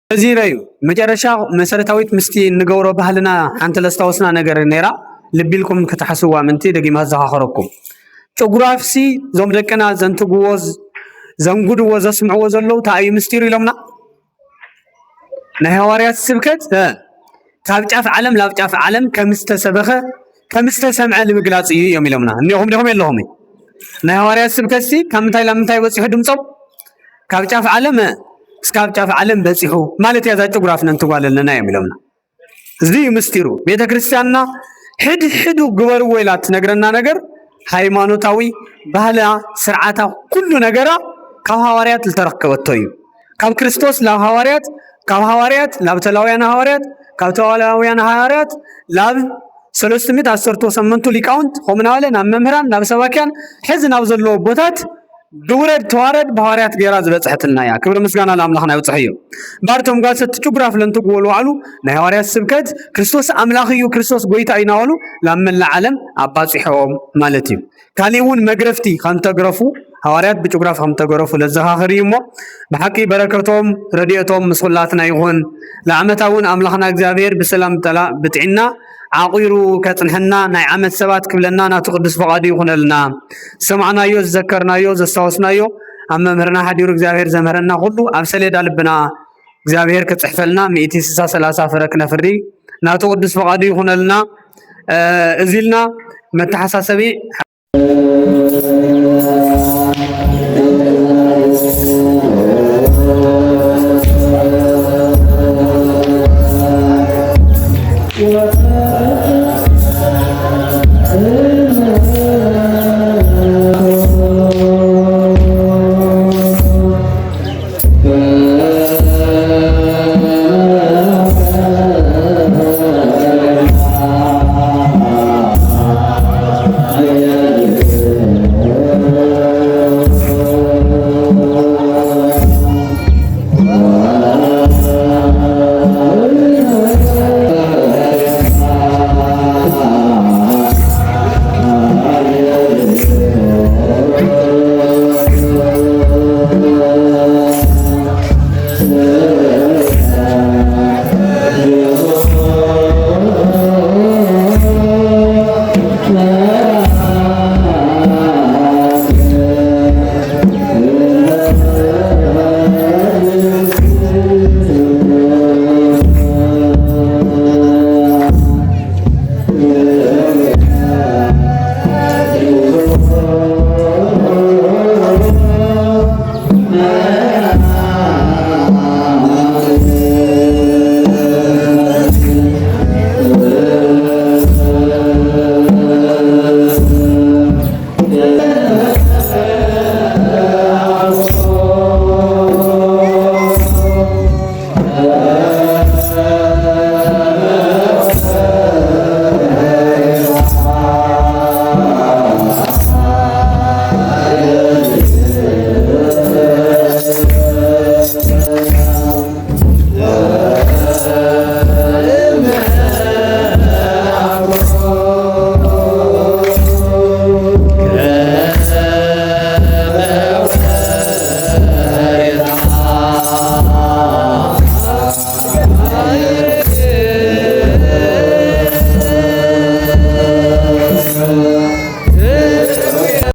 እዚ እዩ መጨረሻ መሰረታዊት ምስቲ ንገብሮ ባህልና ሓንቲ ለስታወስና ነገር ነይራ لبيلكم كتحسوا منتي دقي ما زخركم جغرافسي زوم دقنا زنتغوز زنغد وزسمعو زلو تاي مستيري لمنا نهواريات سبكت ካብ ጫፍ ዓለም ናብ ጫፍ ዓለም ከምስተሰበኸ ከምስተሰምዐ ንምግላጽ እዩ እዮም ኢሎምና እኒሆም ደሆም የለሁም ናይ ሐዋርያት ስብከት ካብ ምንታይ ናብ ምንታይ በፂሑ ድምፆም ካብ ጫፍ ዓለም እስካብ ጫፍ ዓለም በፂሑ ማለት ያዛ ጭጉራፍና እንትጓለልና እዮም ኢሎምና እዚ ምስጢሩ ቤተ ክርስቲያንና ሕድ ግበርዎ ኢላ ትነግረና ነገር ሃይማኖታዊ ባህላ ስርዓታ ኩሉ ነገራ ካብ ሐዋርያት ዝተረከበቶ እዩ ካብ ክርስቶስ ናብ ሐዋርያት ካብ ሐዋርያት ናብ ተላውያን ሐዋርያት ካብ ተላውያን ሐዋርያት ላብ 318 ሊቃውንት ሆምናለ ናብ መምህራን ናብ ሰባኪያን ሕዝ ናብ ዘለዎ ቦታት ድውረድ ተዋረድ በሐዋርያት ገራ ዝበጽሕትና ያ ክብር ምስጋና ለአምላኽና ይውጽሕ እዩ ባርቶም ጋር ስትጭጉራፍ ለንትግወሉ አሉ ናይ ሐዋርያት ስብከት ክርስቶስ አምላኽ እዩ ክርስቶስ ጎይታ ይናወሉ ላመላ ዓለም አባጽሖም ማለት እዩ ካሊውን መግረፍቲ ካንተግረፉ ሐዋርያት በጭጉራፍ ካንተግረፉ ለዘኻኽሪ እሞ በሐቂ በረከቶም ረድኤቶም ምስኹላትና ይኹን ለዓመታውን አምላኽና እግዚአብሔር በሰላም ተላ ብጥዕና ዓቂሩ ከጽንሐና ናይ ዓመት ሰባት ክብለና ናቱ ቅዱስ ፈቃዱ ይኹነልና ሰማዕናዮ ዘከርናዮ ዘስተዋስናዮ ኣብ መምህርና ሓዲሩ እግዚአብሔር ዘምህረና ሁሉ ኣብ ሰሌዳ ልብና እግዚአብሔር ከጽሕፈልና 130 ፍረ ክነፍሪ ናቱ ቅዱስ ፈቃዱ ይኹነልና እዚልና መተሐሳሰቢ